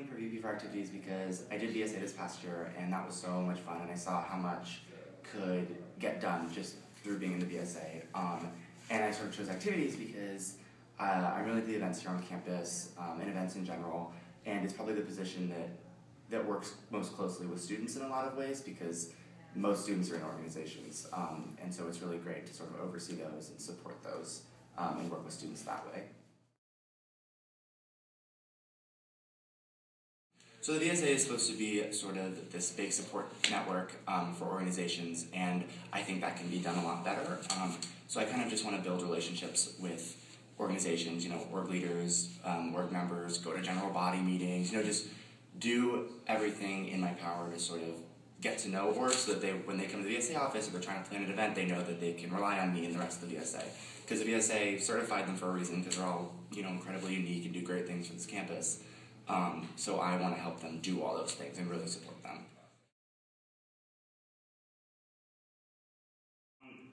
joined for VP for activities because I did VSA this past year, and that was so much fun, and I saw how much could get done just through being in the VSA. And I sort of chose activities because I really do the events here on campus and events in general, and it's probably the position that works most closely with students in a lot of ways because most students are in organizations, and so it's really great to sort of oversee those and support those and work with students that way. So the VSA is supposed to be sort of this big support network for organizations, and I think that can be done a lot better. So I kind of just want to build relationships with organizations, org leaders, org members, go to general body meetings, just do everything in my power to sort of get to know orgs so that when they come to the VSA office or they're trying to plan an event, they know that they can rely on me and the rest of the VSA. Because the VSA certified them for a reason, because they're all incredibly unique and do great things for this campus. So I want to help them do all those things and really support them.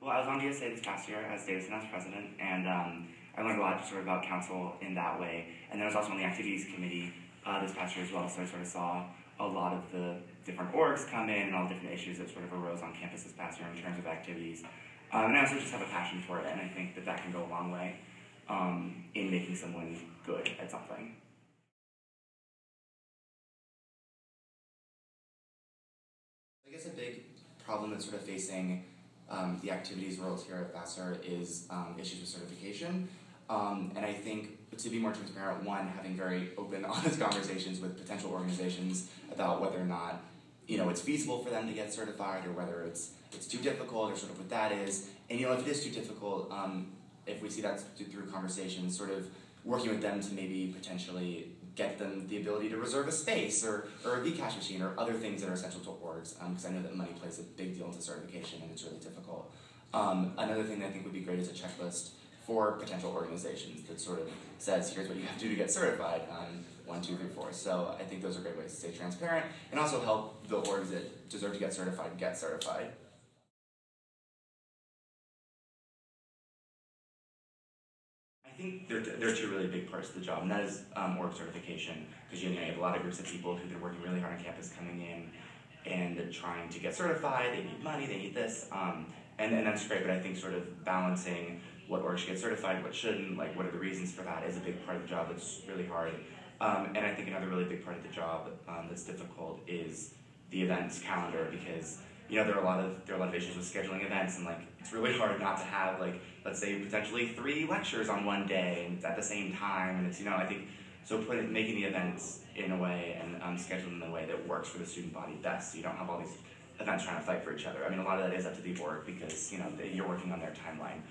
Well, I was on VSA this past year as Davidson as president, and I learned a lot sort of about council in that way. And then I was also on the activities committee this past year as well, so I sort of saw a lot of the different orgs come in and all the different issues that sort of arose on campus this past year in terms of activities. And I also just have a passion for it, and I think that can go a long way in making someone good at something. I guess a big problem that's sort of facing the activities world here at Vassar is issues with certification. And I think, to be more transparent, one, having very open, honest conversations with potential organizations about whether or not it's feasible for them to get certified, or whether it's too difficult, or sort of what that is. And if it is too difficult, if we see that through conversations, sort of working with them to maybe potentially get them the ability to reserve a space or a Vcash machine or other things that are essential to orgs, because I know that money plays a big deal into certification and it's really difficult. Another thing that I think would be great is a checklist for potential organizations that sort of says, here's what you have to do to get certified, 1, 2, 3, 4. So I think those are great ways to stay transparent and also help the orgs that deserve to get certified get certified. I think there are two really big parts to the job, and that is org certification, because you have a lot of groups of people who've been working really hard on campus coming in and trying to get certified. They need money, they need this, and that's great, but I think sort of balancing what orgs should get certified, what shouldn't, like what are the reasons for that, is a big part of the job that's really hard. And I think another really big part of the job that's difficult is the events calendar, because there are a lot of issues with scheduling events, and it's really hard not to have let's say potentially 3 lectures on one day and at the same time, and it's I think so making the events in a way and scheduling in a way that works for the student body best, so you don't have all these events trying to fight for each other. I mean, a lot of that is up to the org because you're working on their timeline.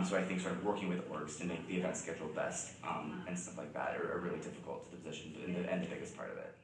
So I think sort of working with orgs to make the event schedule best and stuff like that are really difficult to the position and the biggest part of it.